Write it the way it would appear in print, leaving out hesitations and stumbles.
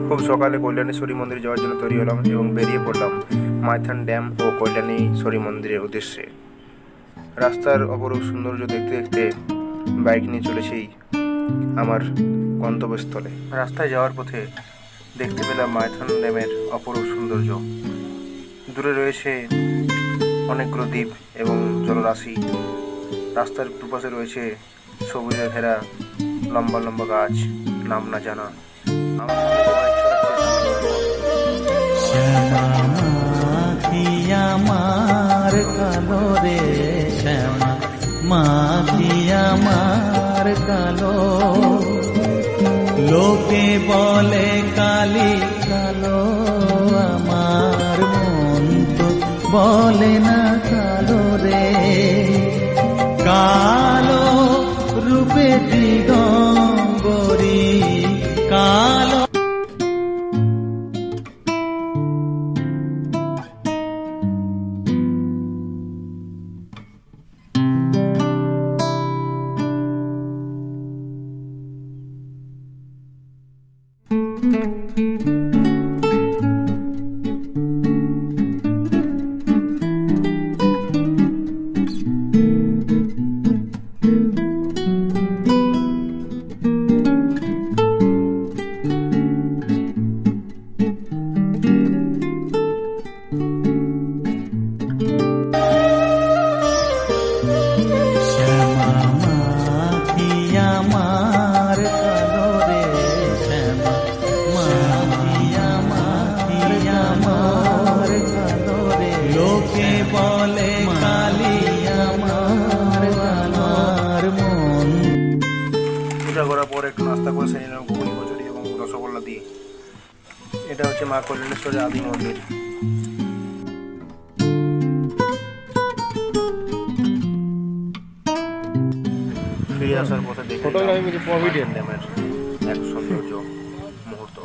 খুব সকালে কল্যাণেশ্বরী মন্দির যাওয়ার জন্য তৈরি হলাম এবং বেরিয়ে পড়লাম মাইথন ড্যাম ও কল্যাণেশ্বরী মন্দিরের উদ্দেশ্যে। রাস্তার অপরূপ সৌন্দর্য দেখতে দেখতে বাইক নিয়ে চলেছি আমার গন্তব্যস্থলে। রাস্তায় যাওয়ার পথে দেখতে পেলাম মাইথন ড্যামের অপরূপ সৌন্দর্য। দূরে রয়েছে অনেকগুলো দ্বীপ এবং জলরাশি। রাস্তার দুপাশে রয়েছে সবুজে ঘেরা লম্বা লম্বা গাছ, নাম না জানা। শ্যামা মাখি আমার কালো রে, শ্যামা মাখি আমার কালো। লোকে বলে কালি কালো, আমার মন তো বলে না কালো রে। কালো রূপে দিগম্বরী, কালো পূজা করার পর একটু নাস্তা করে সেরে নিলাম ঘুগনি কচুরি এবং রসগোল্লা দিয়ে। এটা হচ্ছে মা কল্যাণেশ্বরের আদি মন্দির। ফিরে আসার পথে দেখে ড্যামের এক সৌন্দর্য মুহূর্ত।